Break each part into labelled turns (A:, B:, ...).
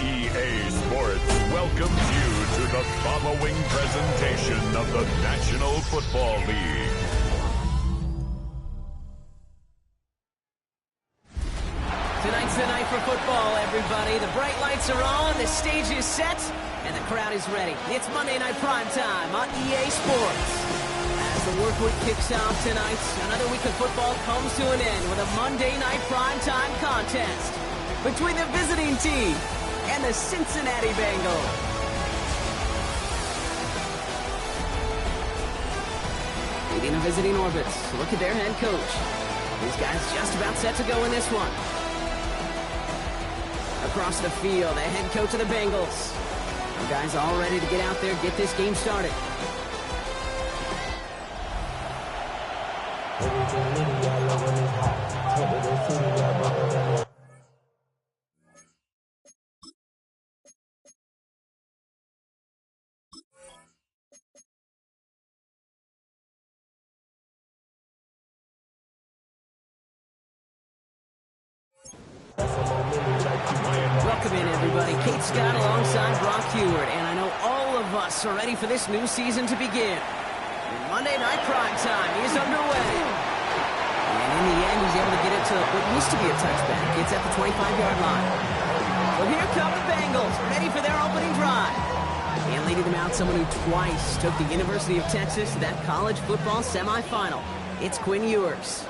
A: EA Sports welcomes you to the following presentation of the National Football League.
B: Tonight's the night for football, everybody. The bright lights are on, the stage is set, and the crowd is ready. It's Monday Night Prime Time on EA Sports. As the work week kicks off tonight, another week of football comes to an end with a Monday Night Prime Time contest between the visiting team and the Cincinnati Bengals. Leading the visiting Orbits, look at their head coach. These guys just about set to go in this one. Across the field, the head coach of the Bengals. The guys all ready to get out there, get this game started. Welcome in, everybody. Kate Scott alongside Brock Heward, and I know all of us are ready for this new season to begin. Monday Night Prime Time is underway. And in the end, he's able to get it to what used to be a touchback. It's at the 25-yard line. So here come the Bengals, ready for their opening drive. And leading them out, someone who twice took the University of Texas to that college football semifinal. It's Quinn Ewers.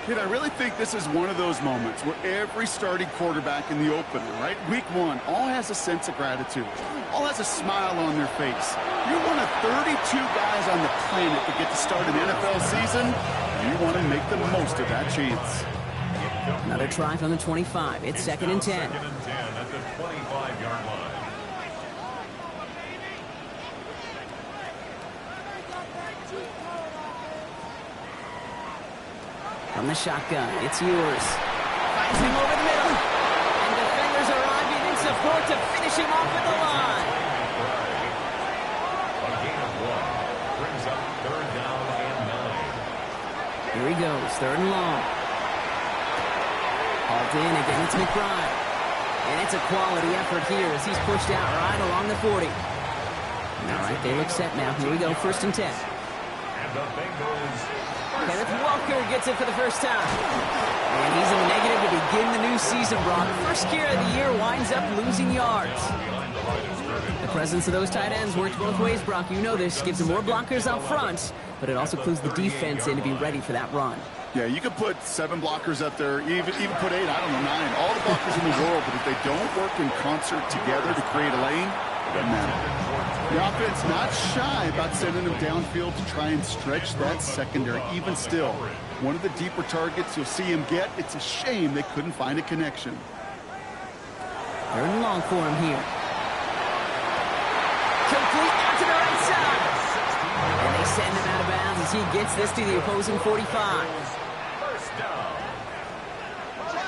C: Dude, I really think this is one of those moments where every starting quarterback in the opener, right? Week one, all has a sense of gratitude. All has a smile on their face. You're one of 32 guys on the planet that get to start an NFL season. You want to make the most of that chance.
B: Another try from the 25. It's 2nd and 10.
A: 2nd and 10 at the 25-yard line.
B: From the shotgun, it's Ewers. Finds him over the middle. And defenders arriving in support to finish him off at the line.
A: A gain of 1 brings up 3rd down and 9.
B: Here he goes, 3rd and long. Hauled in, again it's McBride. And it's a quality effort here as he's pushed out right along the 40. All right, they look set now. Here we go, 1st and 10.
A: And the Bengals...
B: Kenneth Walker gets it for the first time. And he's in the negative to begin the new season, Brock. First carry of the year winds up losing yards. The presence of those tight ends works both ways, Brock. You know this. Gives them more blockers up front, but it also clues the defense in to be ready for that run.
C: Yeah, you could put 7 blockers up there, even put 8, I don't know, 9. All the blockers in the world, but if they don't work in concert together to create a lane, it doesn't matter. The offense not shy about sending them downfield to try and stretch that secondary. Even still, one of the deeper targets you'll see him get, it's a shame they couldn't find a connection.
B: 3rd and long for him here. Complete out to the right side. And they send him out of bounds as he gets this to the opposing 45.
A: First down.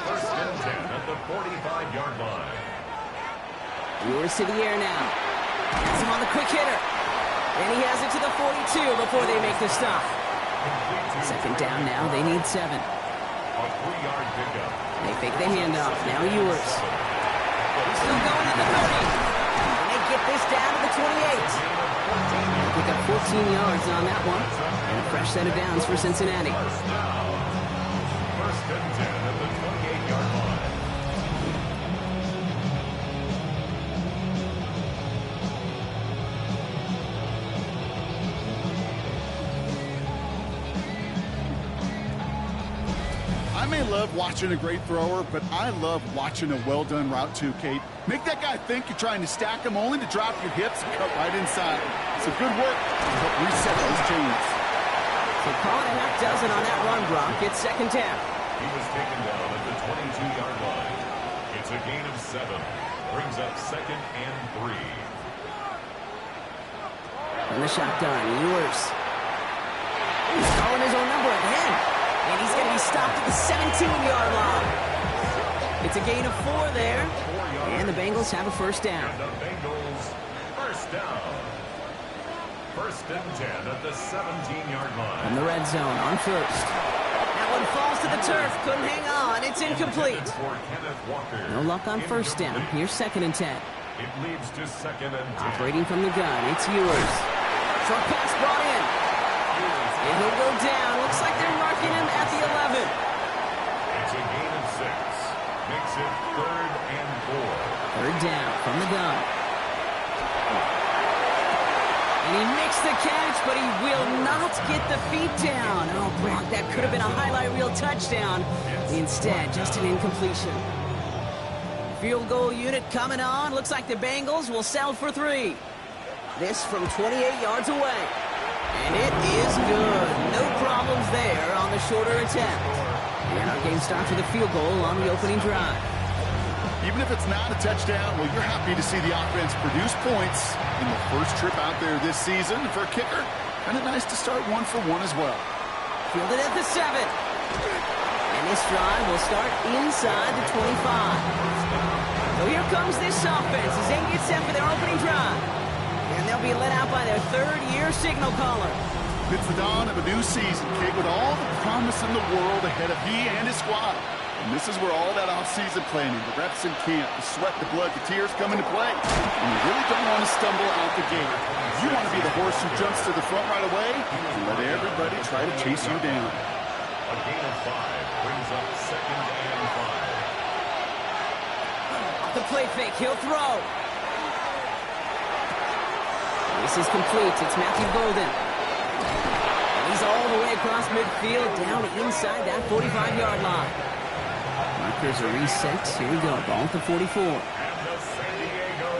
A: 1st and 10 at the 45-yard line.
B: Ewers to the air now. Has him on the quick hitter. And he has it to the 42 before they make the stop. 2nd down now. They need 7.
A: A 3-yard pickup.
B: They fake the handoff. Now Ewers. He's still going at the 30. And they get get this down to the 28. Pick up 14 yards on that one. And a fresh set of downs for Cincinnati.
A: First and 10 at the 28-yard line.
C: I may love watching a great thrower, but I love watching a well-done route too, Kate. Make that guy think you're trying to stack him only to drop your hips and cut right inside. Some good work to help reset those chains.
B: So calling a half dozen on that run, Brock. It's second down.
A: He was taken down at the 22-yard line. It's a gain of 7. Brings up second and 3.
B: And the shotgun, Ewers. He's calling his own number again. And he's going to be stopped at the 17-yard line. It's a gain of 4 there. And the Bengals have a first down.
A: And the Bengals first down. First and 10 at the 17-yard line.
B: From the red zone on first. That one falls to the turf. Couldn't hang on. It's incomplete.
A: For Kenneth Walker.
B: No luck on first down. Here's second and 10.
A: It leads to second and 10.
B: Operating from the gun, it's Ewers. Short pass brought in. And he'll go down. Looks like they're marking him at the 11.
A: It's a gain of 6. Makes it third and 4.
B: Third down from the gun. And he makes the catch, but he will not get the feet down. Oh, Brock, that could have been a highlight reel touchdown. Instead, just an incompletion. Field goal unit coming on. Looks like the Bengals will settle for 3. This from 28 yards away. And it is good. No problems there on the shorter attempt. And our game starts with a field goal on the opening drive.
C: Even if it's not a touchdown, well, you're happy to see the offense produce points in the first trip out there this season. For a kicker, kind of nice to start 1 for 1 as well.
B: Fielded at the 7. And this drive will start inside the 25. So here comes this offense as they get set for their opening drive. And they'll be let out by their third-year signal caller.
C: It's the dawn of a new season, Kate, with all the promise in the world ahead of he and his squad. And this is where all that off-season planning, the reps in camp, the sweat, the blood, the tears come into play. And you really don't want to stumble out the gate. You want to be the horse who jumps to the front right away and let everybody try to chase you down.
A: A gain of 5 brings up second and 5.
B: Off the play fake, he'll throw. This is complete. It's Matthew Golden. And he's all the way across midfield, down inside that 45-yard line. Markers are reset. Here we go. Ball at the 44.
A: And the San Diego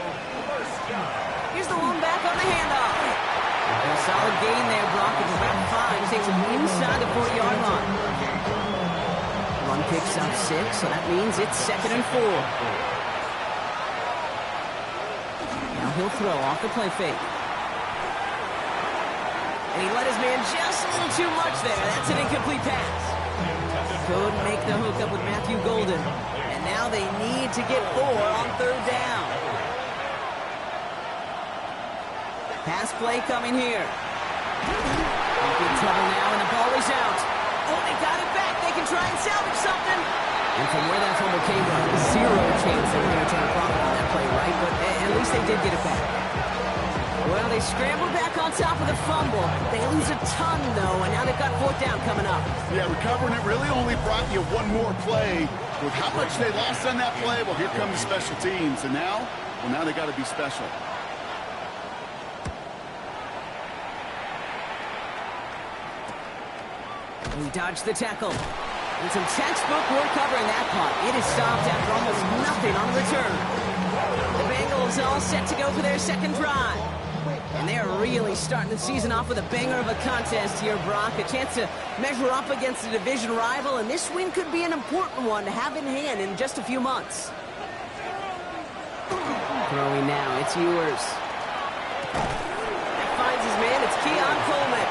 A: first down.
B: Here's the one back on the handoff. And a solid gain there, Brock. It's about 5. Takes him inside the 40-yard line. Run picks up 6, so that means it's second and 4. Now he'll throw off the play fake. And he let his man just a little too much there. That's an incomplete pass. Couldn't make the hook up with Matthew Golden. And now they need to get 4 on third down. Pass play coming here. In trouble now, and the ball is out. Oh, they got it back. They can try and salvage something. And from where that fumble came from, 0 chance they were going to turn a profit on that play, right? But at least they did get it back. Well, they scrambled back on top of the fumble. They lose a ton, though, and now they've got 4th down coming up.
C: Yeah, recovering it really only brought you one more play. With how much they lost on that play, well, here come the special teams. And now, well, now they got to be special.
B: He dodged the tackle. And some textbook work covering that punt. It is stopped after almost nothing on the return. The Bengals all set to go for their second drive. And they're really starting the season off with a banger of a contest here, Brock. A chance to measure up against a division rival, and this win could be an important one to have in hand in just a few months. Throwing now, it's Ewers. That finds his man, it's Keon Coleman.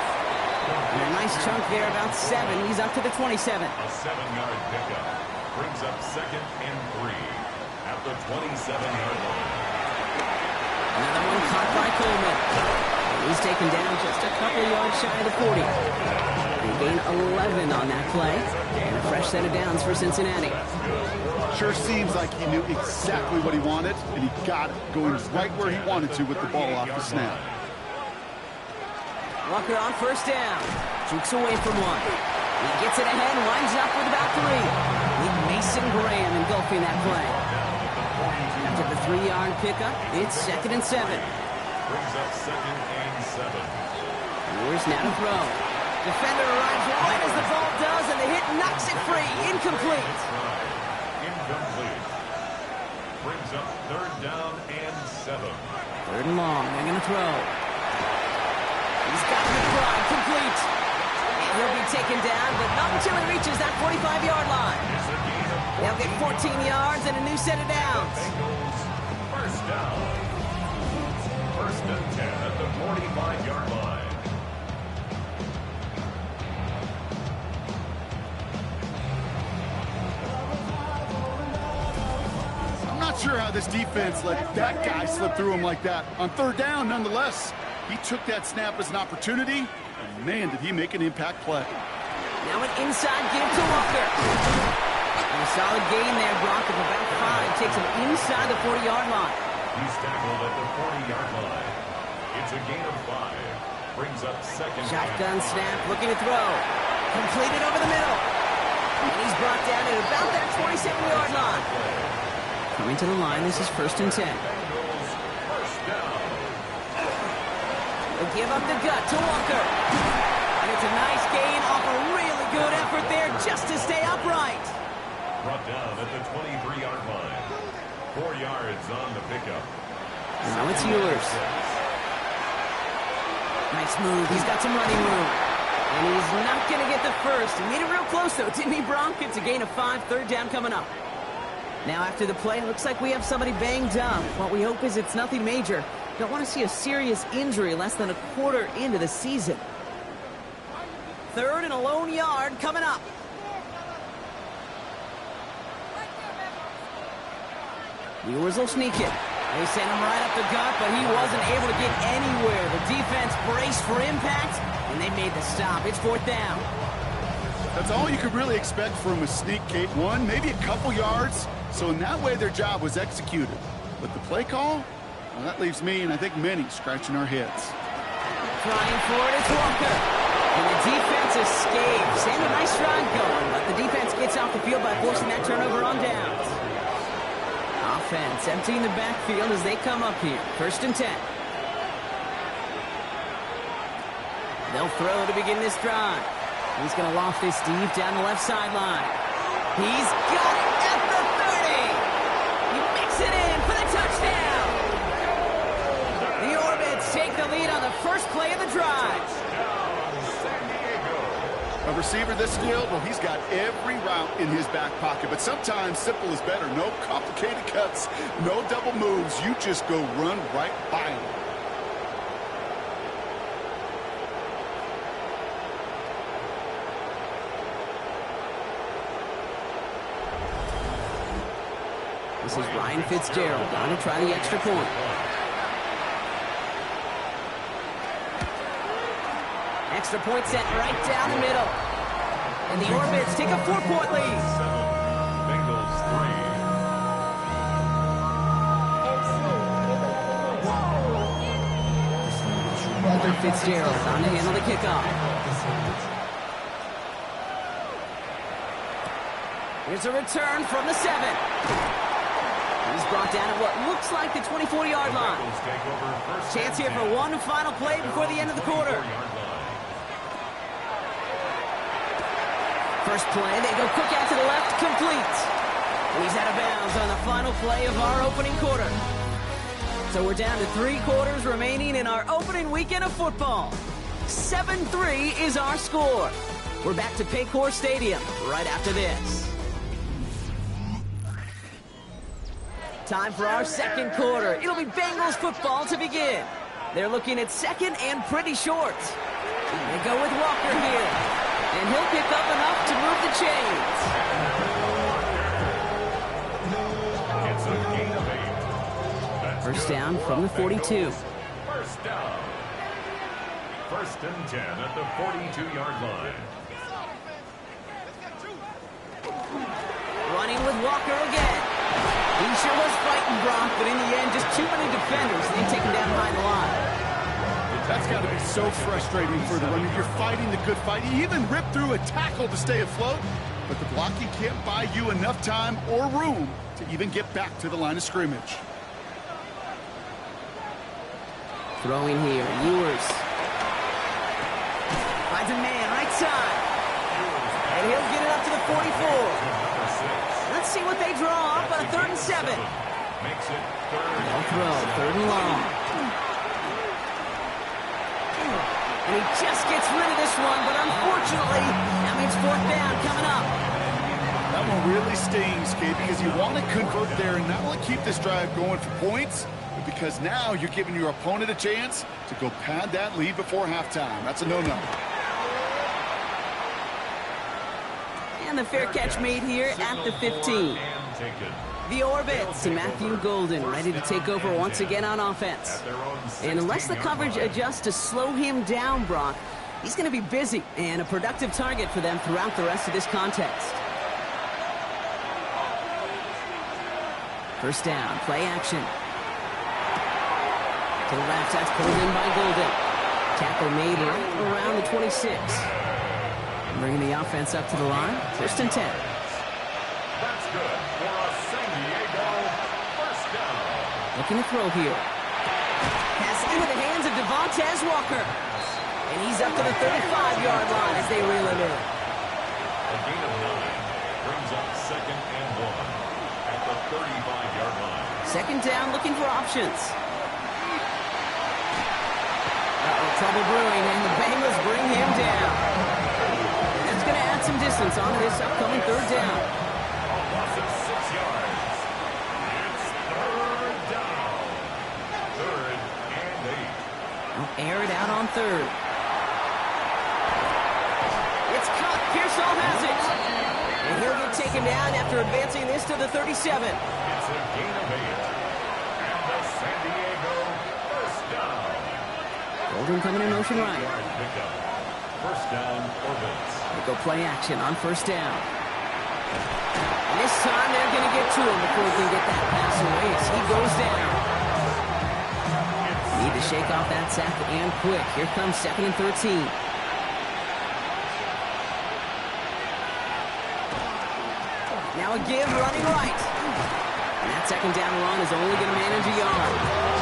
B: And a nice chunk there, about 7. He's up to the 27.
A: A 7-yard pickup brings up second and 3 at the 27-yard line.
B: Another one caught by Coleman. He's taken down just a couple yards shy of the 40. They gain 11 on that play. And a fresh set of downs for Cincinnati.
C: Sure seems like he knew exactly what he wanted, and he got it, going right where he wanted to with the ball off the snap.
B: Walker on first down. Jukes away from one. He gets it ahead and winds up with about 3. With Mason Graham engulfing that play. After the 3-yard pickup, it's 2nd and 7.
A: Brings up 2nd and 7.
B: Here's now to throw. Defender arrives right as the ball does, and the hit knocks it free. Incomplete.
A: Incomplete. Brings up 3rd down and 7.
B: 3rd and long. They're going to throw. He's got the drive complete. And he'll be taken down, but not until he reaches that 45-yard line. They'll get 14 yards and a new set of downs.
A: First down. 1st and 10 at the 45-yard line.
C: Not sure how this defense let that guy slip through him like that. On 3rd down, nonetheless, he took that snap as an opportunity, and man, did he make an impact play.
B: Now an inside give to Walker. And a solid gain there, Brock, of about 5. Takes him inside the 40-yard line.
A: He's tackled at the 40-yard line. It's a gain of 5. Brings up 2nd.
B: Shotgun snap, looking to throw. Completed over the middle. And he's brought down at about that 27-yard line. Coming to the line, this is 1st and 10. They'll give up the gut to Walker. And it's a nice gain off a really good effort there just to stay upright.
A: Brought down at the 23-yard line. 4 yards on the pickup.
B: Now it's yours. Nice move. He's got some running room. And he's not going to get the first. He made it real close, though, didn't he, Bronk? It's a gain of 5, 3rd down coming up. Now, after the play, looks like we have somebody banged up. What we hope is it's nothing major. Don't want to see a serious injury less than a quarter into the season. 3rd and a lone yard coming up. The Oilers will sneak it. They sent him right up the gut, but he wasn't able to get anywhere. The defense braced for impact, and they made the stop. It's 4th down.
C: That's all you could really expect from a sneak, Kate. 1, maybe a couple yards. So in that way, their job was executed. But the play call, well, that leaves me, and I think many, scratching our heads.
B: Trying for it, it's Walker. And the defense escapes. And a nice run going, but the defense gets off the field by forcing that turnover on downs. Offense emptying the backfield as they come up here. 1st and 10. They'll throw to begin this drive. He's going to loft this deep down the left sideline. He's got it at the 30. He makes it in for the touchdown. The Orbits take the lead on the first play of the drive.
C: A receiver this skilled, well, he's got every route in his back pocket. But sometimes simple is better. No complicated cuts, no double moves. You just go run right by him.
B: This is Ryan Fitzgerald going to try the extra point. Extra point set right down the middle. And the Orbits take a 4-point lead.
A: Bengals 3.
B: Fitzgerald on to handle the kickoff. Here's a return from the 7. He's brought down at what looks like the 24-yard line. Chance here for one final play before the end of the quarter. First play, they go quick out to the left, complete. And he's out of bounds on the final play of our opening quarter. So we're down to 3 quarters remaining in our opening weekend of football. 7-3 is our score. We're back to Paycor Stadium right after this. Time for our second quarter. It'll be Bengals football to begin. They're looking at 2nd and pretty short. They go with Walker here. And he'll pick up enough to move the chains.
A: It's a gain of 8.
B: First down from the 42.
A: First down. 1st and 10 at the 42-yard line.
B: running with Walker again. He sure was fighting, Brock, but in the end, just too many defenders. They take him down behind the line.
C: That's got to be so frustrating for the runner. You're fighting the good fight. You even rip through a tackle to stay afloat, but the blocking can't buy you enough time or room to even get back to the line of scrimmage.
B: Throwing here, Ewers. Finds a man, right side. And he'll get it up to the 44. Let's see what they draw up on a 3rd and 7. They'll throw, 3rd and long. And he just gets rid of this one, but unfortunately, that means 4th down coming up.
C: That one really stings, Kate, because you want to convert there and not only keep this drive going for points, but because now you're giving your opponent a chance to go pad that lead before halftime. That's a no-no.
B: And the fair catch made here at the 15. The Orbits and Matthew Golden ready to take over once again on offense. And unless the coverage adjusts to slow him down, Brock, he's going to be busy and a productive target for them throughout the rest of this contest. First down, play action. To the left, that's pulled in by Golden. Tackle made right around the 26. Bringing the offense up to the line, 1st and 10.
A: That's good for a San Diego first down.
B: Looking to throw here. Pass into the hands of Devontae Walker. And he's up to the 35-yard line as they reel him in.
A: A gain of 9 brings up 2nd and 1 at the 35-yard line.
B: 2nd down, looking for options. Trouble brewing, and the Bengals bring him down. That's going to add some distance onto this upcoming 3rd down.
A: A loss of 6 yards. It's 3rd down. 3rd and 8.
B: They'll air it out on 3rd. It's caught. Pearsall has it. And he'll get taken down after advancing this to the 37.
A: It's a gain of 8. And the San Diego first down.
B: Golden coming in motion right.
A: First down, Orbits.
B: They go play action on 1st down. And this time they're going to get to him before he can get that pass away as he goes down. Need to shake off that sack and quick. Here comes 2nd and 13. Now a give running right. And that 2nd down run is only going to manage a yard.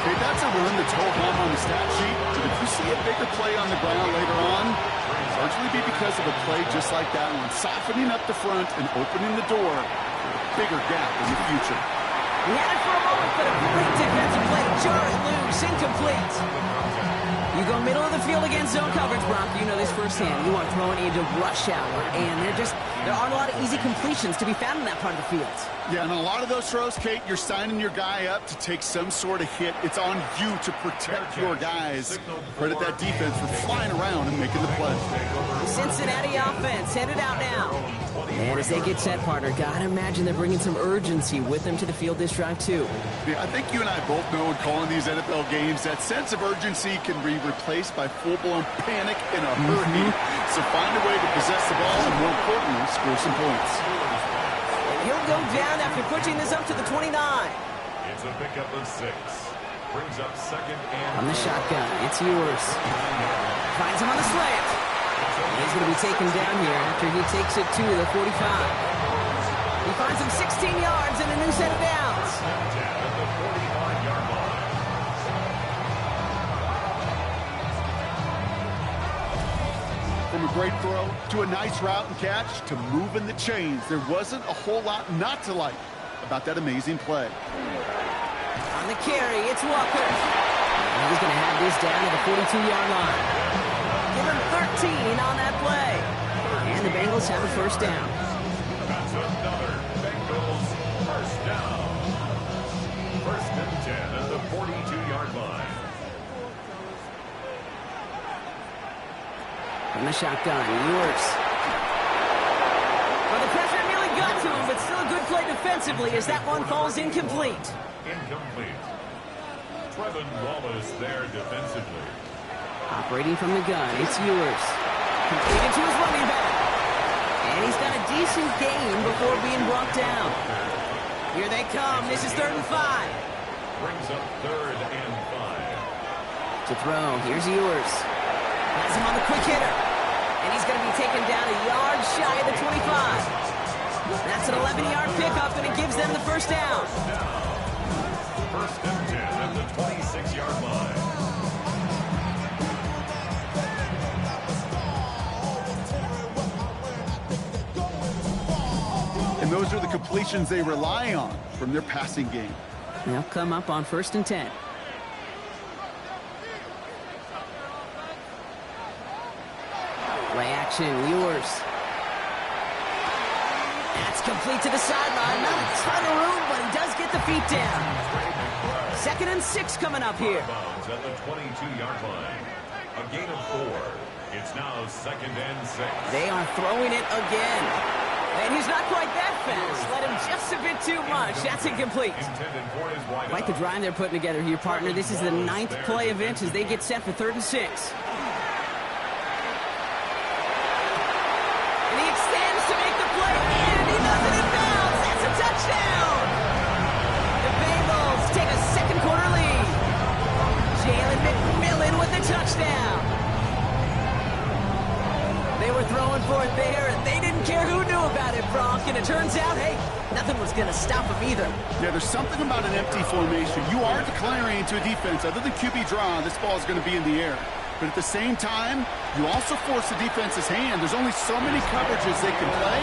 C: Hey, that's a run that's hold on the stat sheet. But if you see a bigger play on the ground later on, it'll largely be because of a play just like that one, softening up the front and opening the door for a bigger gap in the future.
B: He had it for a moment, but a great defensive play. Jar it loose, incomplete. You go middle of the field against zone coverage, Brock. You know this firsthand. You are throwing into rush hour, and there aren't a lot of easy completions to be found in that part of the field.
C: Yeah, and a lot of those throws, Kate, you're signing your guy up to take some sort of hit. It's on you to protect your guys. Credit that defense for flying around and making the play.
B: The Cincinnati offense headed out now. And as they get set, partner, gotta imagine they're bringing some urgency with them to the field this drive, too.
C: Yeah, I think you and I both know in calling these NFL games that sense of urgency can be replaced by full-blown panic in a hurry. So find a way to possess the ball and, more importantly, score some points.
B: He'll go down after pushing this up to the 29.
A: It's a pickup of 6. Brings up 2nd and
B: From the shotgun, it's yours. Finds him on the slant. He's going to be taken down here after he takes it to the 45. He finds him 16 yards and a new set of downs.
A: at the 45-yard line.
C: From a great throw to a nice route and catch to moving the chains, there wasn't a whole lot not to like about that amazing play.
B: On the carry, it's Walker. And he's going to have this down at the 42-yard line. Give him 13 on that play. And the Bengals have a first down.
A: That's another Bengals first down. 1st and 10 at the 42-yard line.
B: From the shotgun, Ewers. Well, the pressure nearly got to him, but still a good play defensively as that one falls incomplete.
A: Incomplete. Trevin Wallace there defensively.
B: Operating from the gun, it's Ewers. Completed to his running back. And he's got a decent gain before being brought down. Here they come. This is 3rd and 5.
A: Brings up 3rd and 5.
B: To throw. Here's Ewers. Has him on the quick hitter. And he's going to be taken down a yard shy of the 25. That's an 11-yard pickup, and it gives them the first down.
A: First and 10 at the 26-yard line.
C: And those are the completions they rely on from their passing game.
B: They'll come up on 1st and 10. Play action, Ewers. That's complete to the sideline. Not a ton of room, but he does get the feet down. 2nd and 6 coming up here.
A: Bounds at the 22-yard line. A gain of 4. It's now 2nd and 6.
B: They are throwing it again. And he's not quite that fast. Let him just a bit too much. That's incomplete. Quite the drive they're putting together here, partner. This is the 9th play of it as they get set for 3rd and 6. And he extends to make the play, and he does it in bounds. That's a touchdown. The Bengals take a second quarter lead. Jalen McMillan with the touchdown. They were throwing for it there, and they didn't care who knew about it, Bronk. And it turns out, hey, nothing was going to stop them either.
C: Yeah, there's something about an empty formation. You are declaring to a defense, other than QB draw, this ball is going to be in the air. But at the same time, you also force the defense's hand. There's only so many coverages they can play.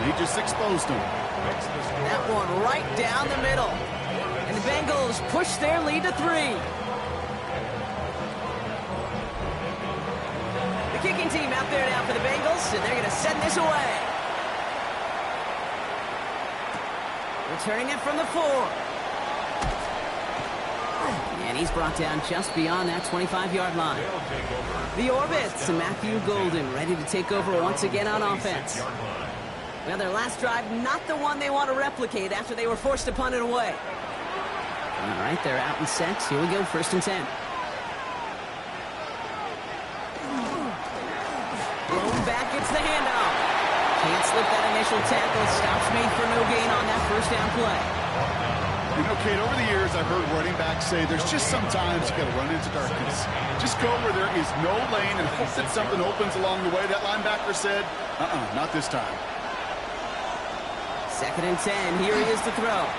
C: They just exposed them.
B: That one right down the middle. And the Bengals push their lead to 3. The kicking team out there now for the Bengals, and they're going to send this away. Returning it from the 4. And he's brought down just beyond that 25-yard line. The Orbits, Matthew Golden, ready to take over once again on offense. Well, their last drive, not the one they want to replicate after they were forced to punt it away. All right, they're out and set. Here we go, 1st and 10. Blown back, gets the handoff. Can't slip that initial tackle. Stops made for no gain on that 1st down play.
C: You know, Kate, over the years, I've heard running backs say there's just sometimes you got to run into darkness. Just go where there is no lane and hope that something opens along the way. That linebacker said, not this time.
B: 2nd and 10. Here he is to throw.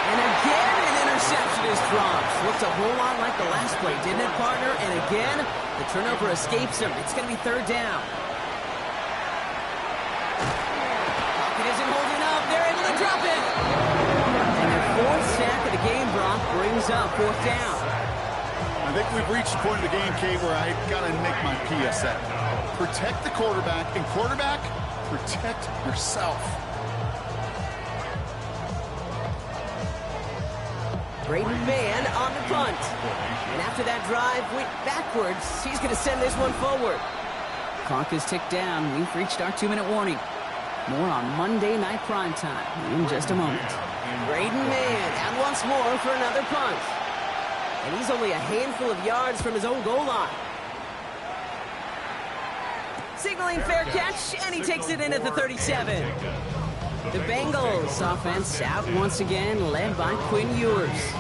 B: And again, an interception is dropped. Looked a whole lot like the last play, didn't it, partner? And again, the turnover escapes him. It's going to be 3rd down. Pocket isn't holding up. They're able to drop it. And their 4th sack of the game, Brock, brings up 4th down.
C: I think we've reached the point of the game, Kate, where I got to make my PSA. Protect the quarterback, and quarterback, protect yourself.
B: Braden Mann on the punt. And after that drive went backwards, he's going to send this one forward. Clock is ticked down. We've reached our 2-minute warning. More on Monday Night Primetime in just a moment. Braden Mann out once more for another punt. And he's only a handful of yards from his own goal line. Signaling fair catch, and he takes it in at the 37. The Bengals offense out once again, led by Quinn Ewers.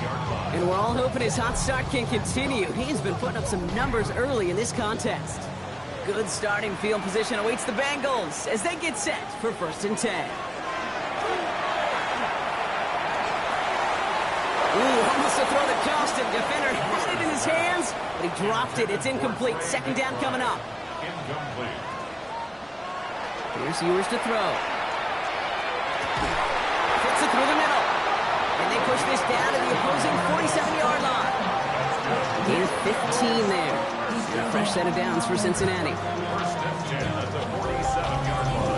B: And we're all hoping his hot start can continue. He's been putting up some numbers early in this contest. Good starting field position awaits the Bengals as they get set for 1st and 10. Ooh, almost a throw that cost him. Defender had it in his hands, but he dropped it. It's incomplete. 2nd down coming up.
A: Incomplete.
B: Here's Ewers to throw. Fits it through the middle. And they push this down to the opposing 47-yard line. Gain of 15 there. And a fresh set of downs for Cincinnati.
A: 1st and 10 at the 47-yard line.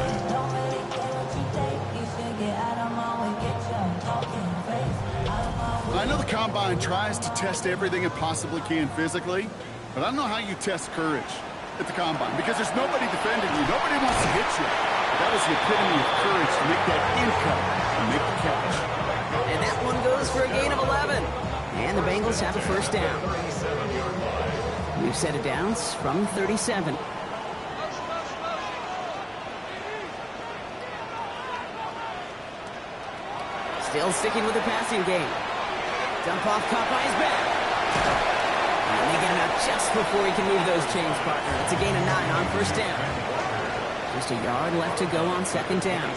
C: I know the Combine tries to test everything it possibly can physically, but I don't know how you test courage at the Combine because there's nobody defending you. Nobody wants to hit you. That was the epitome of courage to make that in-cut and make the catch.
B: And that one goes for a gain of 11. And the Bengals have a 1st down. We've set it downs from 37. Still sticking with the passing game. Dump off caught by his back. And they get him out just before he can move those chains, partner. It's a gain of 9 on first down. Just a yard left to go on second down.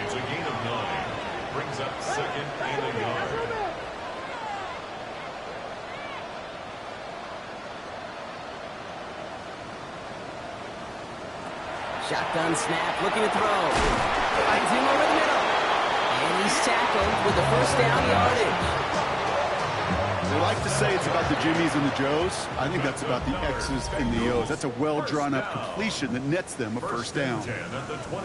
A: It's a gain of 9. Brings up second and a yard.
B: Shotgun snap, looking to throw. Finds him over the middle. And he's tackled with the first down yardage.
C: They like to say it's about the Jimmies and the Joes. I think that's about the X's and the O's. That's a well-drawn-up completion that nets them a first down.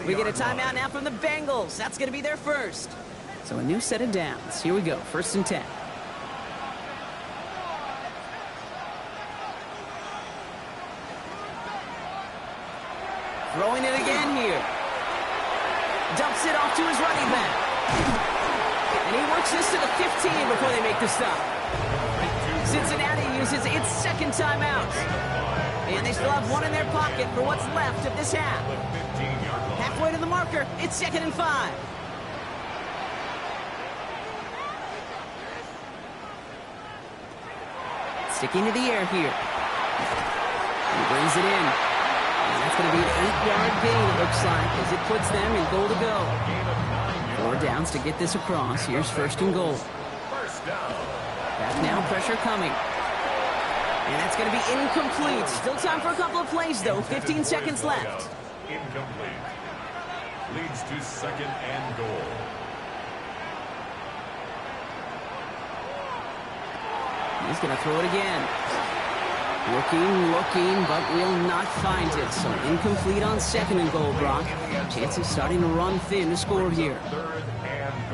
B: We get a timeout now from the Bengals. That's going to be their first. So a new set of downs. Here we go, 1st and 10. Throwing it again here. Dumps it off to his running back. And he works this to the 15 before they make the stop. Cincinnati uses its second timeout. And they still have one in their pocket for what's left of this half. Halfway to the marker, it's 2nd and 5. Sticking to the air here. He brings it in. And that's going to be an 8-yard gain, it looks like, as it puts them in goal to go. 4 downs to get this across. Here's 1st and goal. Back now, pressure coming. And that's going to be incomplete. Still time for a couple of plays, though. 15 seconds left.
A: Incomplete. Leads to 2nd and goal.
B: He's going to throw it again. Looking, but will not find it. So incomplete on 2nd and goal, Brock. Chances starting to run thin to score here.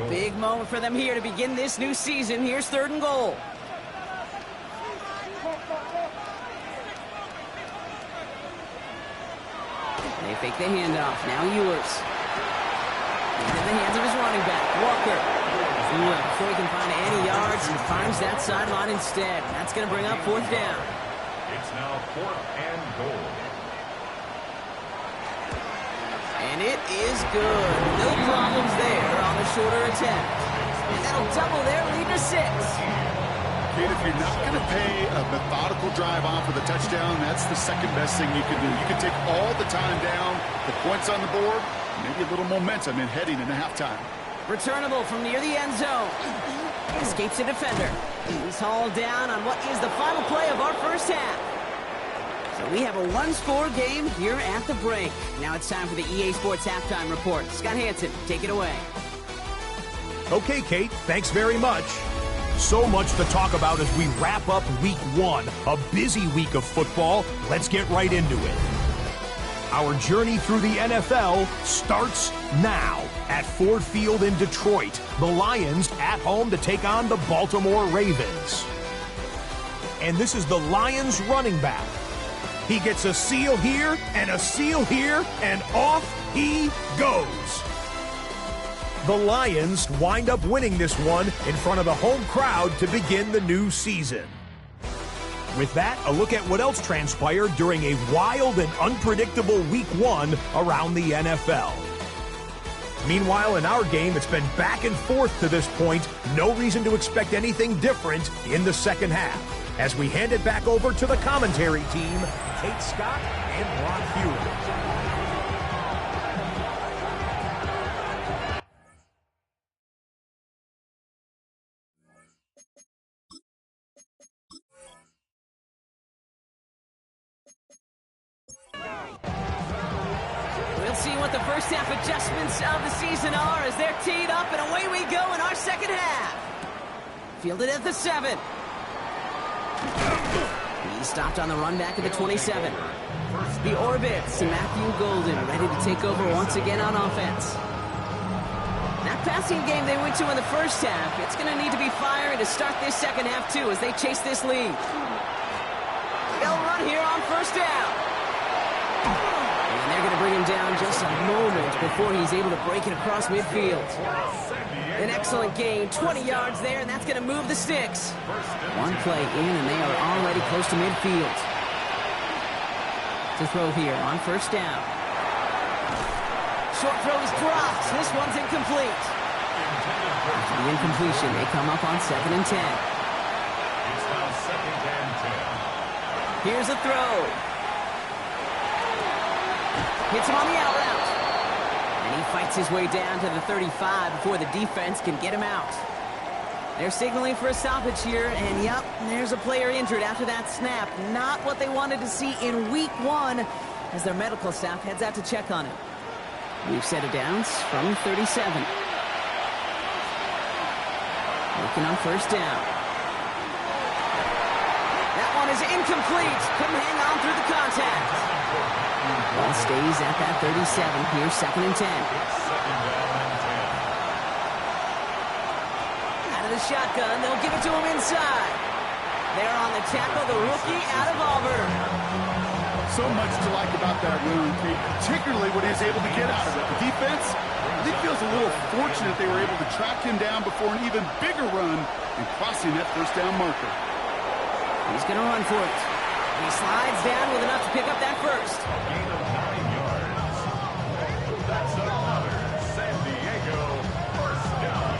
B: Big moment for them here to begin this new season. Here's 3rd and goal. They fake the handoff. Now Ewers. In the hands of his running back, Walker. Before he can find any yards, he finds that sideline instead. That's going to bring up 4th down.
A: It's now 4th and goal.
B: And it is good. No problems there on the shorter attempt. And that'll double their lead to 6.
C: Kid, if you're not going to pay a methodical drive off with a touchdown, that's the second best thing you can do. You can take all the time down, the points on the board, maybe a little momentum in heading into halftime.
B: Returnable from near the end zone. Escapes a defender. He's hauled down on what is the final play of our first half. So we have a 1-score game here at the break. Now it's time for the EA Sports Halftime Report. Scott Hansen, take it away.
D: Okay, Kate, thanks very much. So much to talk about as we wrap up week 1, a busy week of football. Let's get right into it. Our journey through the NFL starts now at Ford Field in Detroit. The Lions at home to take on the Baltimore Ravens. And this is the Lions running back. He gets a seal here and a seal here, and off he goes. The Lions wind up winning this one in front of the home crowd to begin the new season. With that, a look at what else transpired during a wild and unpredictable week 1 around the NFL. Meanwhile, in our game, it's been back and forth to this point. No reason to expect anything different in the second half. As we hand it back over to the commentary team, Kate Scott and Brock Hewitt.
B: We'll see what the first half adjustments of the season are as they're teed up, and away we go in our second half. Fielded at the 7. He stopped on the run back at the 27. The orbits and Matthew Golden ready to take over once again on offense. That passing game they went to in the first half, it's going to need to be fiery to start this second half too as they chase this lead. They'll run here on first down. And they're going to bring him down just a moment before he's able to break it across midfield. An excellent gain, 20 yards there, and that's going to move the sticks. One play in, and they are already close to midfield. To throw here on first down. Short throw is dropped. This one's incomplete. After the incompletion, they come up on 2nd and 10.
A: It's now 2nd and 10.
B: Here's a throw. Hits him on the out route. And he fights his way down to the 35 before the defense can get him out. They're signaling for a stoppage here, and yep, there's a player injured after that snap. Not what they wanted to see in week 1 as their medical staff heads out to check on him. We've set a downs from 37. Looking on 1st down. That one is incomplete. Couldn't hang on through the contact. Ball stays at that 37. Here's 2nd and 10. Out of the shotgun, they'll give it to him inside. They're on the tackle, the rookie out of Auburn.
C: So much to like about that run, Kate, particularly what he was able to get out of it. The defense, I think, feels a little fortunate they were able to track him down before an even bigger run and crossing that 1st down marker.
B: He's going to run for it. And he slides down with enough to pick up that 1st.
A: A gain of 9 yards. That's another San Diego 1st down.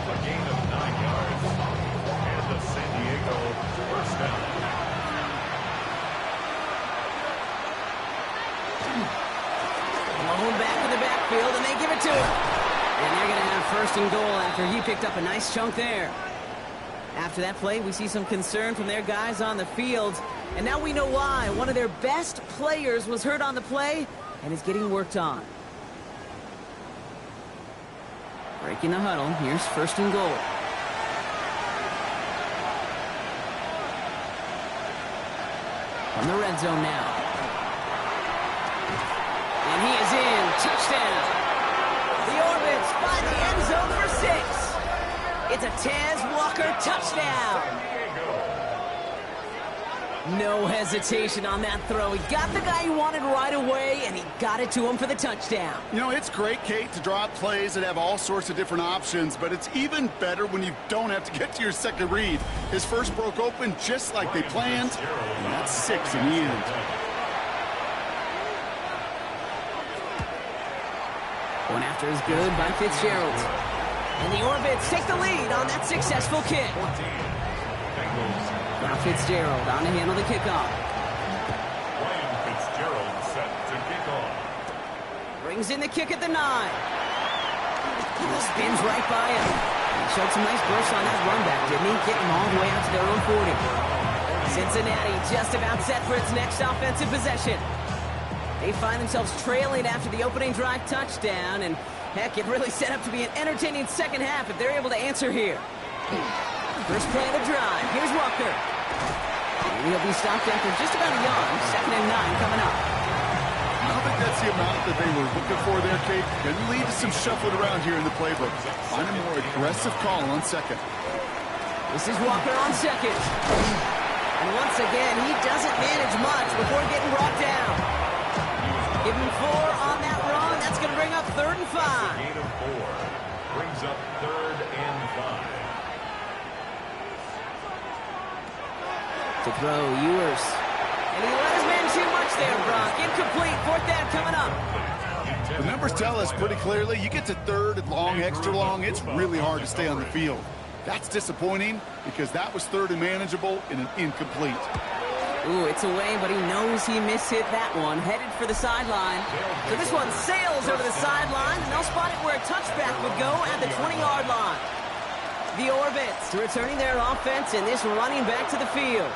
A: A gain of 9 yards. And the San Diego 1st down.
B: Blown back in the backfield, and they give it to him. And they're going to have 1st and goal after he picked up a nice chunk there. After that play, we see some concern from their guys on the field. And now we know why. One of their best players was hurt on the play and is getting worked on. Breaking the huddle. Here's 1st and goal. From the red zone now. And he is in. Touchdown. The Orbits find the end zone for 6. It's a Tez Walker touchdown. No hesitation on that throw. He got the guy he wanted right away, and he got it to him for the touchdown.
C: You know, it's great, Kate, to draw up plays that have all sorts of different options, but it's even better when you don't have to get to your second read. His 1st broke open just like they planned, and that's 6 in the end.
B: One after is good by Fitzgerald. And the Orbits take the lead on that successful kick. Now Fitzgerald on to handle the kickoff.
A: Ryan Fitzgerald set to kick off.
B: Brings in the kick at the 9. He spins right by him. He showed some nice bursts on that run back, didn't he? Getting them all the way out to their own 40. Cincinnati just about set for its next offensive possession. They find themselves trailing after the opening drive touchdown, and heck, it really set up to be an entertaining second half if they're able to answer here. First play of the drive. Here's Walker. And he'll be stopped after just about a yard. 2nd and 9 coming up.
C: I don't think that's the amount that they were looking for there, Kate. Can lead to some shuffling around here in the playbook. Find a more aggressive call on 2nd.
B: This is Walker on 2nd. And once again, he doesn't manage much before getting brought down. Give him 4 on that run. That's going to bring up 3rd and 5.
A: Gain of 4 brings up 3rd and 5.
B: To throw, Ewers. And he let his man too much there, Brock. Incomplete. 4th down coming up.
C: The numbers tell us pretty clearly, you get to 3rd and long, extra long, it's really hard to stay on the field. That's disappointing because that was 3rd and manageable in an incomplete.
B: Ooh, it's away, but he knows he mishit that one. Headed for the sideline. So this one sails over the sideline, and they'll spot it where a touchback would go at the 20-yard line. The Orbits returning their offense and this running back to the field.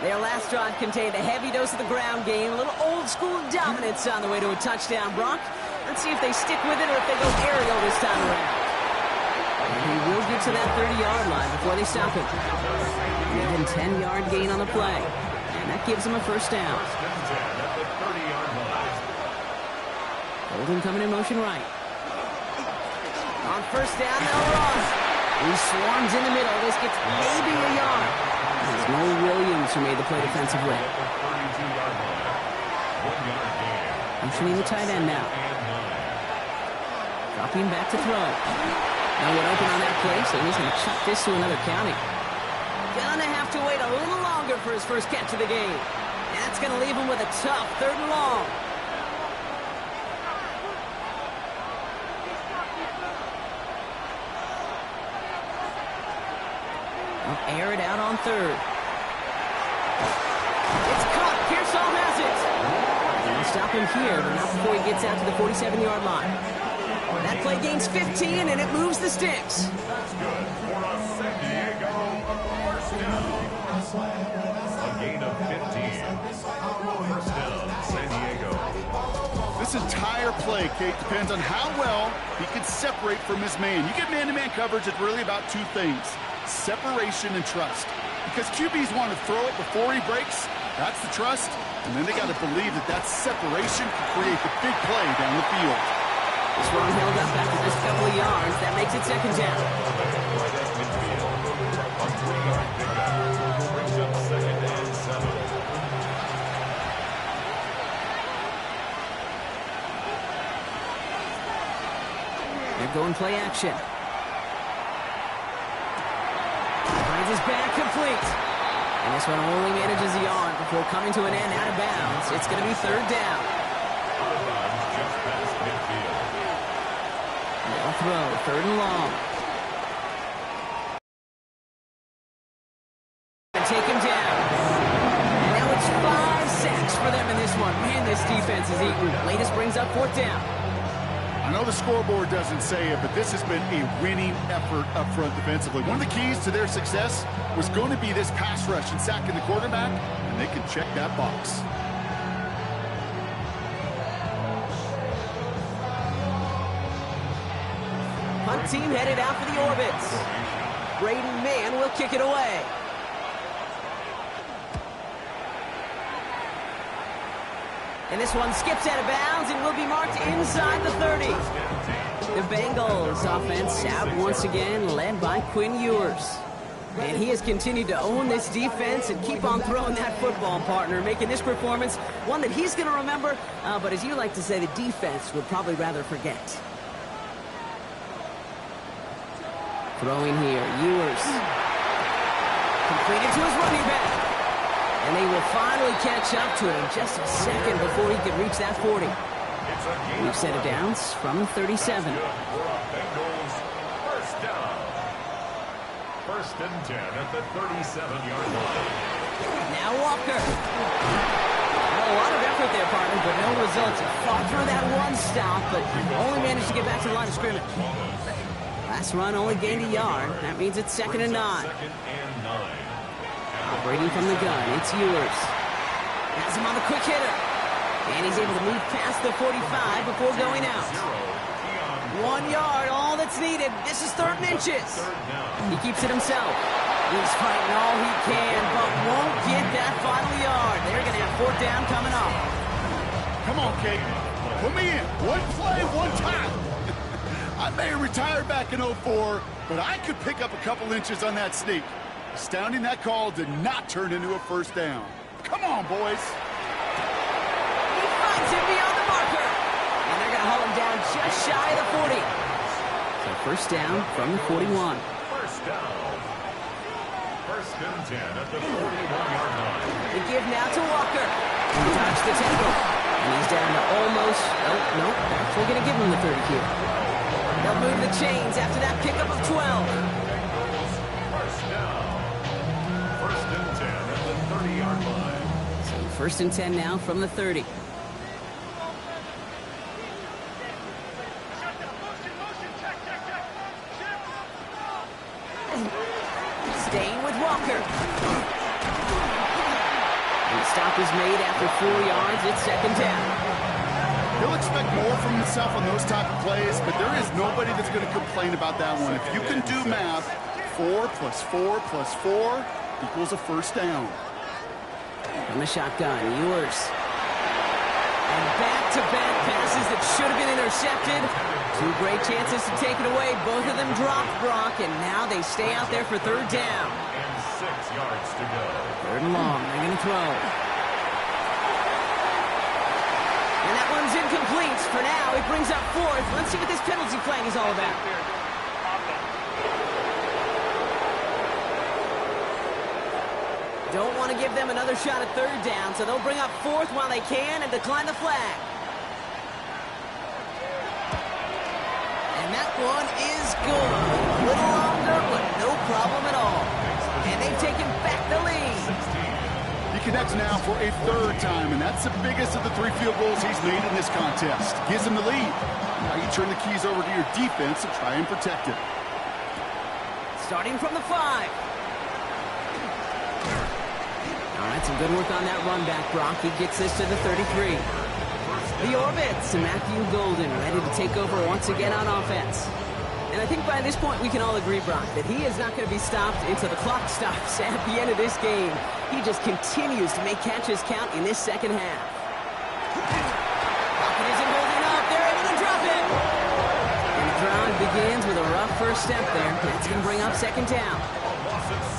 B: Their last drive contained a heavy dose of the ground game, a little old-school dominance on the way to a touchdown, Brock. Let's see if they stick with it or if they go aerial this time around. And he will get to that 30-yard line before they stop him. Even 10-yard gain on the play. And that gives him a 1st down. Holden coming in motion right. On 1st down, they'll run. He swarms in the middle. This gets maybe a yard. It's Mo Williams who made the play defensively. Motioning the tight end now. Dropping back to throw. No one open on that play, so he's going to chuck this to another county. Gonna have to wait a little longer for his first catch of the game. That's going to leave him with a tough 3rd and long. They'll air it out on third. It's caught. Pearsall has it. They'll stop him here, but not before he gets out to the 47-yard line. That play gains 15, and it moves the sticks.
A: That's good for a San Diego first down. A gain of 15. First down, San Diego.
C: This entire play, Kate, depends on how well he can separate from his man. You get man-to-man coverage, it's really about two things: separation and trust. Because QBs want to throw it before he breaks. That's the trust. And then they got to believe that that separation can create the big play down the field.
B: This run held up after just a couple of yards. That makes it second down.
A: Right at midfield. A 3-yard pickup. Brings up second and 7.
B: They're going play action. Finds his back complete. And this one only manages a yard before coming to an end out of bounds. It's going to be third down.
A: Out of bounds just past midfield.
B: They'll throw, third and long. And take him down. And now it's 5 sacks for them in this one. Man, this defense is eating. Latest brings up fourth down.
C: I know the scoreboard doesn't say it, but this has been a winning effort up front defensively. One of the keys to their success was going to be this pass rush and sacking the quarterback, and they can check that box.
B: Punt team headed out for the orbits. Braden Mann will kick it away. And this one skips out of bounds and will be marked inside the 30. The Bengals offense out once again, led by Quinn Ewers. And he has continued to own this defense and keep on throwing that football, partner, making this performance one that he's going to remember, but as you like to say, the defense would probably rather forget. Throwing here, Ewers. Completed to his running back. And they will finally catch up to him just a second before he can reach that 40. We've set it down from 37.
A: Bengals first down. First and 10 at the 37-yard line.
B: Now Walker. A lot of effort there, partner, but no results. He fought through that one stop, but only managed to get back to the line of scrimmage. Last run only gained a yard. That means it's second and 9.
A: Second and 9.
B: Operating from the gun, it's Ewers. Has him on the quick hitter. And he's able to move past the 45 before going out. 1 yard, all that's needed. This is third and inches. He keeps it himself. He's fighting all he can, but won't get that final yard. They're going to have fourth down coming up.
C: Come on, Kate. Put me in. One play, one time. I may have retired back in 04, but I could pick up a couple inches on that sneak. Astounding that call did not turn into a first down. Come on, boys.
B: He finds him beyond the marker. And they're going to haul him down just shy of the 40. So first down from the 41.
A: First down. First and 10 at the 41-yard line.
B: The give now to Walker. He touched the tackle. And he's down to almost, no, we're going to give him the 30 here. They'll move the chains after that pickup of 12.
A: First down. First and 10 at the 30-yard line.
B: So first and 10 now from the 30. Staying with Walker. And the stop is made after 4 yards. It's second down.
C: He'll expect more from himself on those type of plays, but there is nobody that's going to complain about that one. If you can do math, 4 plus 4 plus 4 equals a first down.
B: From the shotgun, Ewers. And back-to-back passes that should have been intercepted. 2 great chances to take it away. Both of them dropped, Brock, and now they stay out there for third down.
A: And 6 yards to go.
B: Third and long. They're going to throw. And that one's incomplete. For now, it brings up fourth. Let's see what this penalty flag is all about. Don't want to give them another shot at third down, so they'll bring up fourth while they can and decline the flag. And that one is good. A little longer, but no problem at all. taking back the lead.
C: He connects now for a third time, and that's the biggest of the 3 field goals he's made in this contest. Gives him the lead. Now you turn the keys over to your defense and try and protect it.
B: Starting from the 5. All right, some good work on that run back, Brock. He gets this to the 33. The Orbits and Matthew Golden ready to take over once again on offense. And I think by this point we can all agree, Brock, that he is not going to be stopped until the clock stops at the end of this game. He just continues to make catches count in this second half. Pocket isn't holding up. They're able to drop it. And the drive begins with a rough first step there. That's going to bring up second down.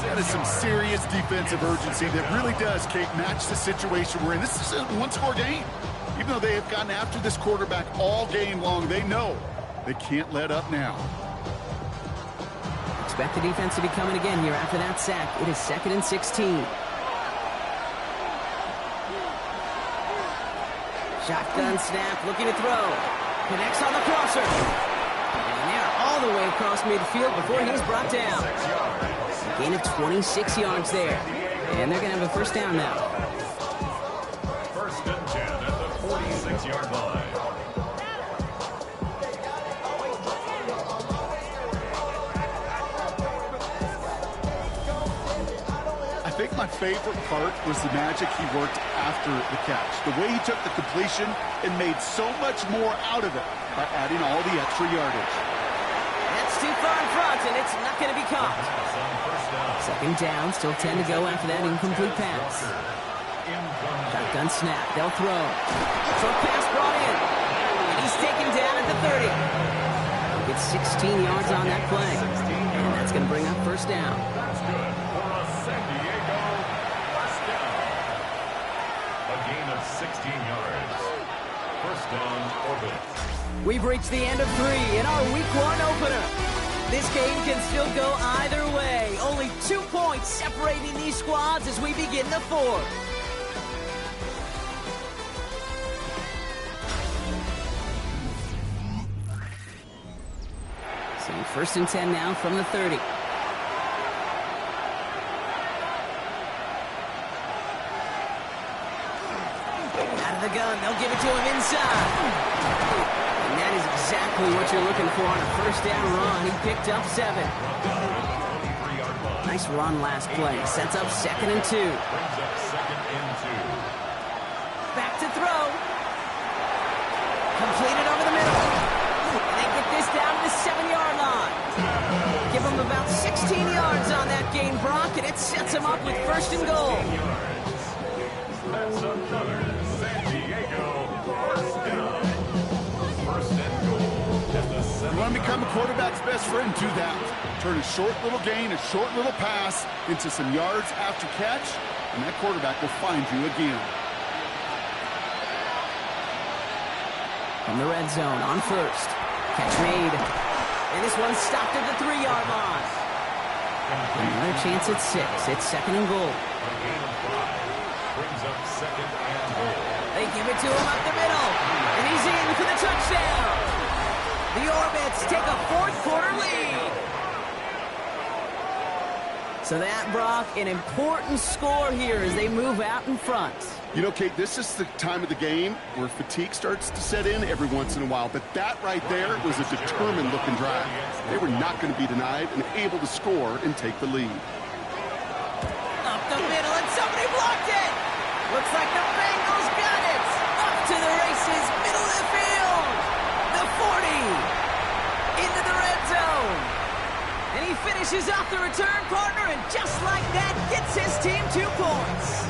C: That is some serious defensive urgency that really does, Kate, match the situation we're in. This is a one-score game. Even though they have gotten after this quarterback all game long, they know they can't let up now.
B: Expect the defense to be coming again here after that sack. It is 2nd and 16. Shotgun snap, looking to throw. Connects on the crosser. And they're all the way across midfield before he's brought down. A gain of 26 yards there. And they're going to have a first down now.
A: 1st and 10 at the 46-yard line.
C: I think my favorite part was the magic he worked after the catch. The way he took the completion and made so much more out of it by adding all the extra yardage.
B: That's too far in front, and it's not going to be caught. 2nd down, still 10 to go after that incomplete pass. Shotgun snap, they'll throw. Short pass brought in. And he's taken down at the 30. Gets 16 yards on that play. And that's going to bring up first down.
A: That's good for a San Diego first down. A gain of 16 yards. First down, Orbit.
B: We've reached the end of 3 in our Week 1 opener. This game can still go either way. Only 2 points separating these squads as we begin the 4th. So 1st and 10 now from the 30. Out of the gun, they'll give it to him inside. And that is exactly what you're looking for on a first down run. He picked up 7. Nice run last play. Sets up 2nd and 2.
A: Brings up 2nd and 2.
B: Back to throw. Completed over the middle. And they get this down to the 7-yard line. Give them about 16 yards on that gain, Brock, and it sets them up with 1st and goal.
A: That's another San Diego first down. 1st and goal at the 7.
C: You want to become a quarterback's best friend, do that. Turn a short little gain, a short little pass into some yards after catch, and that quarterback will find you again.
B: From the red zone on 1st. Catch made. And this one stopped at the 3-yard line. Another chance at 6. It's 2nd and goal.
A: A gain of 5. Brings up 2nd and goal.
B: They give it to him up the middle. And he's in for the touchdown. The Orbits take a 4th quarter lead. So that, Brock, an important score here as they move out in front.
C: You know, Kate, this is the time of the game where fatigue starts to set in every once in a while. But that right there was a determined-looking drive. They were not going to be denied and able to score and take the lead.
B: Up the middle, and somebody blocked it. Looks like the Bengals got it. Up to the races, middle of the field. The 40. Into the red zone. And he finishes off the return partner, and just like that, gets his team 2 points.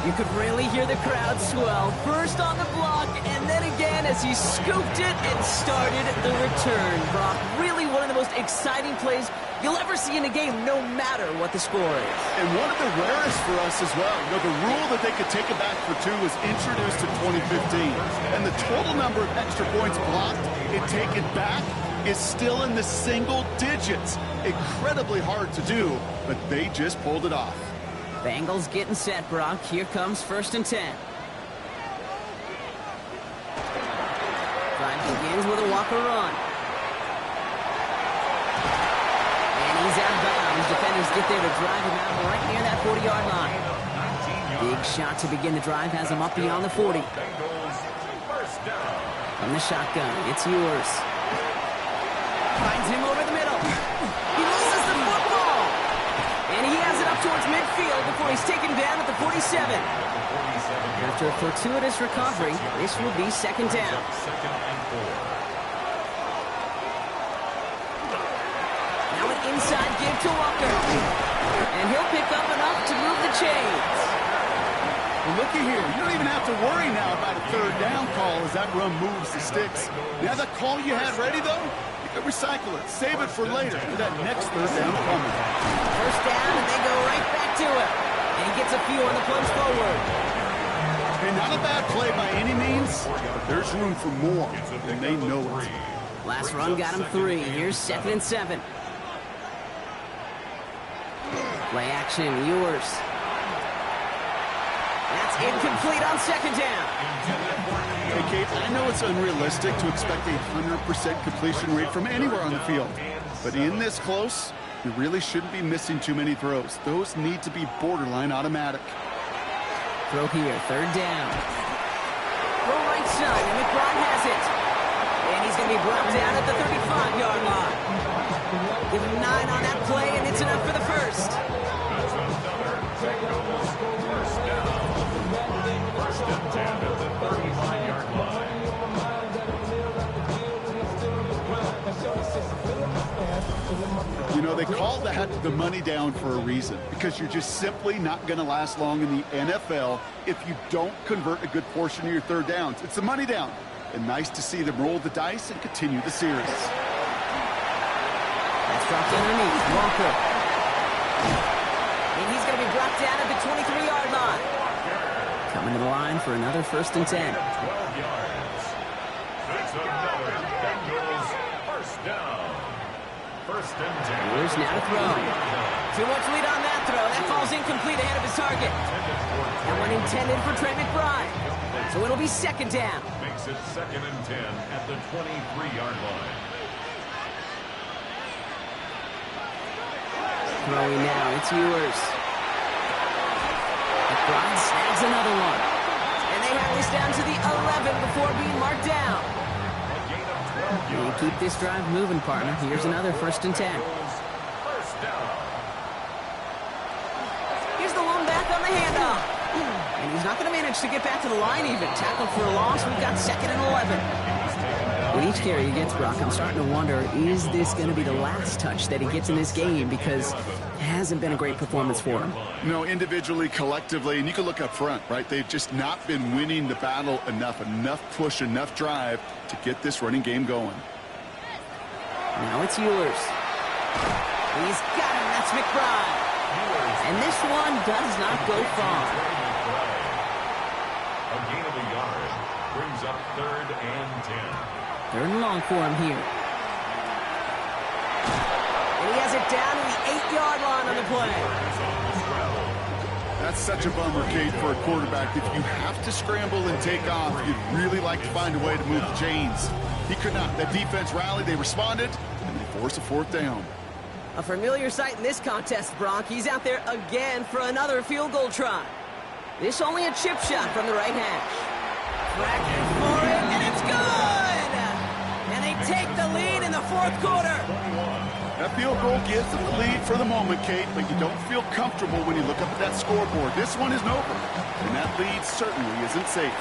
B: You could really hear the crowd swell, first on the block, and then again as he scooped it and started the return. Brock, really one of the most exciting plays you'll ever see in a game, no matter what the score is.
C: And one of the rarest for us as well. You know, the rule that they could take it back for 2 was introduced in 2015. And the total number of extra points blocked and taken back is still in the single digits. Incredibly hard to do, but they just pulled it off.
B: Bengals getting set, Brock. Here comes 1st and 10. Drive begins with a Walker run. And he's out of bounds defenders get there to drive him out right near that 40-yard line. Big shot to begin the drive has him up beyond the 40. From the shotgun, it's yours. Finds him over the middle. He loses the football. And he has it up towards midfield before he's taken down at the 47. After a fortuitous recovery, this will be second down. Now an inside give to Walker. And he'll pick up enough to move the chains.
C: Well, looky here. You don't even have to worry now about a third down call as that run moves the sticks. Now that call you had ready, though, you can recycle it. Save it for later for that next third down coming.
B: First down, and they go right back to it. And he gets a few on the plunge forward.
C: And not a bad play by any means, but there's room for more, and they know it.
B: Last run got him 3. Here's 2nd and 7. Play action, yours. That's incomplete on second down.
C: Hey, Kate, I know it's unrealistic to expect a 100% completion rate from anywhere on the field. But in this close, you really shouldn't be missing too many throws. Those need to be borderline automatic.
B: Throw here, third down. Throw right side, and McBride has it. And he's going to be brought down at the 35-yard line. Give him 9 on that play, and it's enough for the first.
A: First and 10 at the 35-yard line.
C: You know, they call that the money down for a reason, because you're just simply not going to last long in the NFL if you don't convert a good portion of your third downs. It's the money down. And nice to see them roll the dice and continue the series.
B: That's dropped underneath. Walker. And he's going to be brought down at the 23-yard line. Coming to the line for another 1st and 10.
A: 12 yards. That's another Bengals first down. First and 10.
B: Here's now to throw. Too much lead on that throw. That falls incomplete ahead of his target. And one intended for Trey McBride. So it'll be second down.
A: Makes it 2nd and 10 at the 23-yard line.
B: Throwing now, it's yours. McBride snags another one. And they have this down to the 11 before being marked down. And keep this drive moving, partner. Here's another 1st and 10.
A: First down.
B: Here's the one back on the handoff. And he's not going to manage to get back to the line even. Tackled for a loss. We've got 2nd and 11. With each carry he gets, Brock, I'm starting to wonder, is this going to be the last touch that he gets in this game? Because it hasn't been a great performance for him.
C: No, individually, collectively, and you can look up front, right? They've just not been winning the battle enough push, enough drive to get this running game going.
B: Now it's yours. He's got him. That's McBride. And this one does not go far.
A: A gain of a yard brings up 3rd and 10.
B: 3rd and long for him here. And he has it down to the 8-yard line on the play.
C: That's such a bummer, Kate, for a quarterback. If you have to scramble and take off, you'd really like to find a way to move the chains. He could not. That defense rallied, they responded, and they forced a 4th down.
B: A familiar sight in this contest, Brock. He's out there again for another field goal try. This only a chip shot from the right hash. Cracking for it, and it's good! And they take the lead in the 4th quarter.
C: That field goal gives them the lead for the moment, Kate, but you don't feel comfortable when you look up at that scoreboard. This one isn't over, and that lead certainly isn't safe.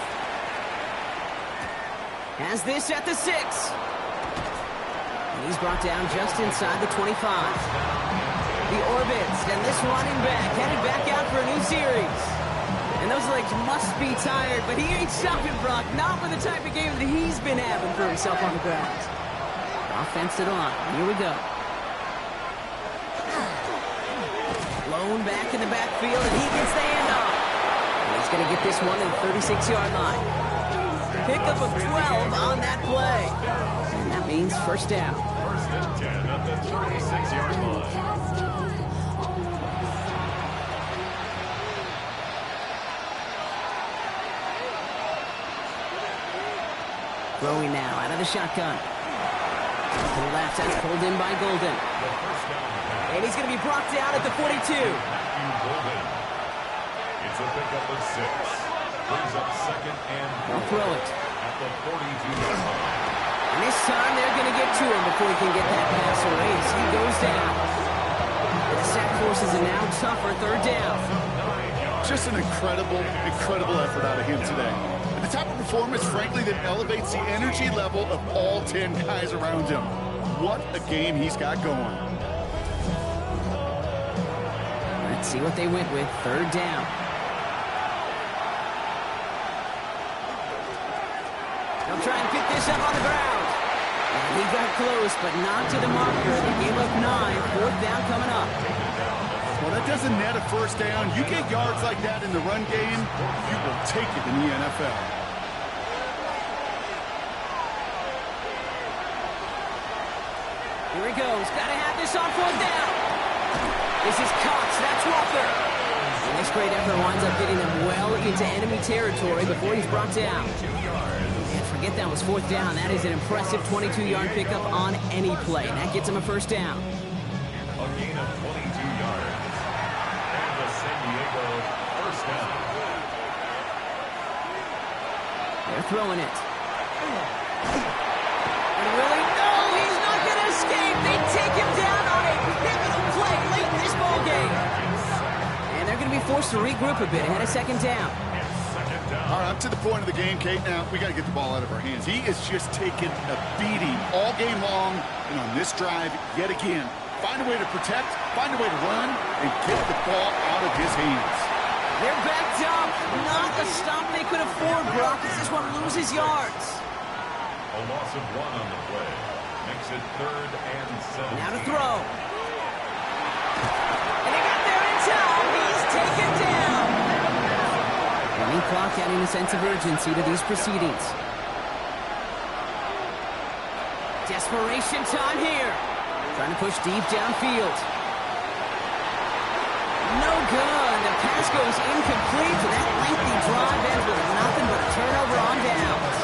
B: Has this at the 6. And he's brought down just inside the 25. The orbits, and this running back headed back out for a new series. And those legs must be tired, but he ain't stopping, Brock. Not with the type of game that he's been having for himself on the ground. Offense to the line. Here we go. Blown back in the backfield, and he gets the handoff. And he's going to get this one to the 36-yard line. Pickup of 12 on that play. And that means first down.
A: 1st and 10 at the 36-yard line.
B: Throwing now out of the shotgun. To the left, that's pulled in by Golden. And he's going to be brought down at the 42.
A: It's a pickup of 6. Brings up second and
B: They'll throw it.
A: at the 42-yard line.
B: And this time they're going to get to him before he can get that pass away as he goes down. The sack forces a now tougher third down.
C: Just an incredible effort out of him today. And the type of performance, frankly, that elevates the energy level of all 10 guys around him. What a game he's got going.
B: Let's see what they went with. Third down. They'll try and pick this up on the ground. And he got close, but not to the marker. They gave up 9. Fourth down coming up.
C: Well, that doesn't net a first down. You get yards like that in the run game, you will take it in the NFL.
B: Here he goes. Got to have this on fourth down. This is Cox. That's Walker. And this great effort winds up getting them well into enemy territory before he's brought down. And forget that was fourth down. That is an impressive 22-yard pickup on any play. And that gets him a first down.
A: A gain of 22 yards. And the San Diego first down.
B: They're throwing it. And really, no, he's not going to escape. They take him down on a pivotal play late in this ball game. And they're going to be forced to regroup a bit ahead of second down.
C: All right, up to the point of the game, Kate. Now, we got to get the ball out of our hands. He is just taking a beating all game long. And on this drive, yet again, find a way to protect, find a way to run, and get the ball out of his hands.
B: They're backed up. Not a stop they could afford, Brock, as this one loses yards.
A: A loss of 1 on the play. Makes it 3rd and 7.
B: Now to throw. And they got there in time. He's taken down. Running clock adding a sense of urgency to these proceedings. Desperation time here. Trying to push deep downfield. No good. The pass goes incomplete. That lengthy drive ends with nothing but a turnover on downs.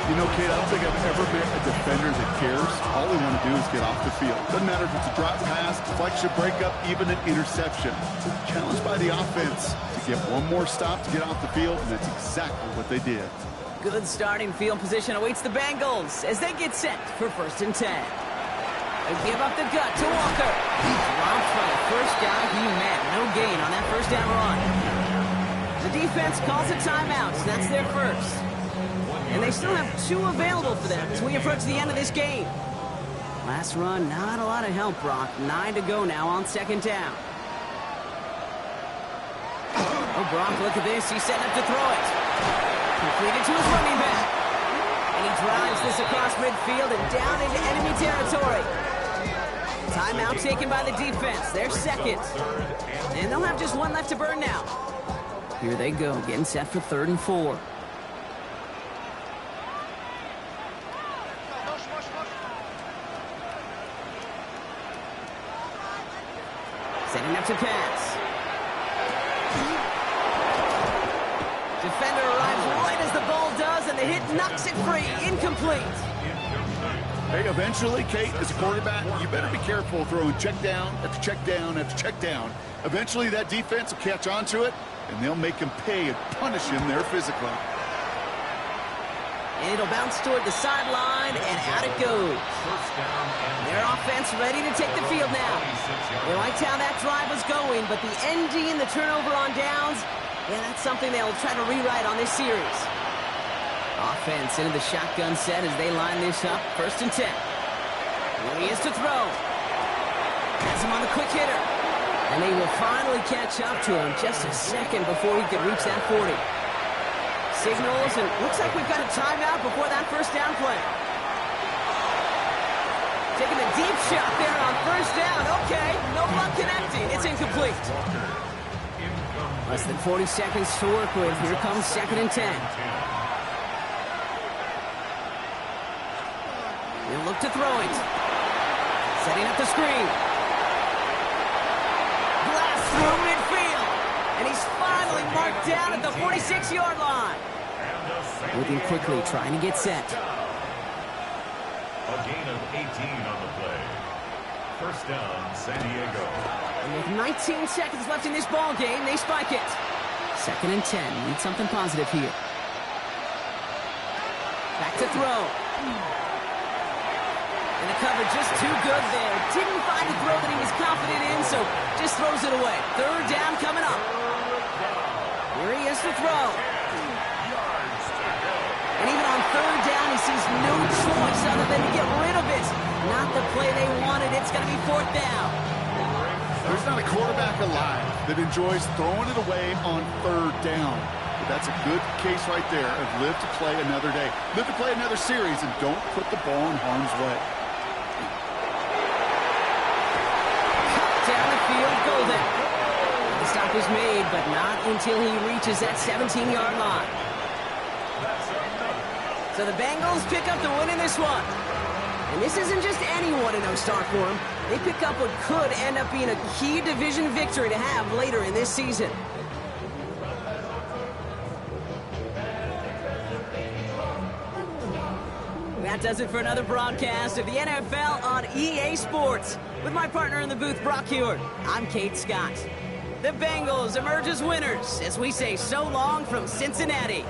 C: You know, Kate, I don't think I've ever met a defender that cares. All they want to do is get off the field. Doesn't matter if it's a drop pass, deflection, breakup, even an interception. Challenged by the offense to get one more stop to get off the field, and that's exactly what they did.
B: Good starting field position awaits the Bengals as they get set for 1st and 10. They give up the gut to Walker. He drops by the first guy he met. No gain on that first down run. The defense calls a timeout. That's their first. And they still have 2 available for them as we approach the end of this game. Last run, not a lot of help, Brock. 9 to go now on 2nd down. Oh, Brock, look at this. He's setting up to throw it. Completed to his running back. And he drives this across midfield and down into enemy territory. Timeout taken by the defense. They're second. And they'll have just 1 left to burn now. Here they go, getting set for 3rd and 4. Setting up to pass. Defender arrives right as the ball does, and the hit knocks it free. Incomplete.
C: Hey, eventually, Kate, as a quarterback, you better be careful throwing check down after check down after check down. Eventually, that defense will catch on to it, and they'll make him pay and punish him there physically.
B: And it'll bounce toward the sideline, and out it goes. Their offense ready to take the field now. They liked how that drive was going, but the ending and the turnover on downs, yeah, that's something they'll try to rewrite on this series. Offense into the shotgun set as they line this up. 1st and 10. Here he is to throw. Has him on the quick hitter. And they will finally catch up to him just a second before he could reach that 40. Signals, and looks like we've got a timeout before that first down play. Taking a deep shot there on 1st down. Okay, no luck connecting. It's incomplete. Less than 40 seconds to work with. Here comes 2nd and 10. He'll look to throw it. Setting up the screen. Blast through midfield. And he's finally marked down at the 46-yard line. Moving quickly, trying to get set.
A: A gain of 18 on the play. First down, San Diego.
B: And with 19 seconds left in this ball game, they spike it. 2nd and 10. Need something positive here. Back to throw. And the cover just too good there. Didn't find a throw that he was confident in, so just throws it away. 3rd down coming up. Here he is to throw. And even on 3rd down, he sees no choice other than to get rid of it. Not the play they wanted. It's going to be 4th down.
C: There's not a quarterback alive that enjoys throwing it away on 3rd down. But that's a good case right there of live to play another day. Live to play another series and don't put the ball in harm's way.
B: Down the field, Golden. The stop is made, but not until he reaches that 17-yard line. So the Bengals pick up the win in this one. And this isn't just any 1-0 start for them. They pick up what could end up being a key division victory to have later in this season. That does it for another broadcast of the NFL on EA Sports. With my partner in the booth, Brock Hewitt, I'm Kate Scott. The Bengals emerge as winners as we say so long from Cincinnati.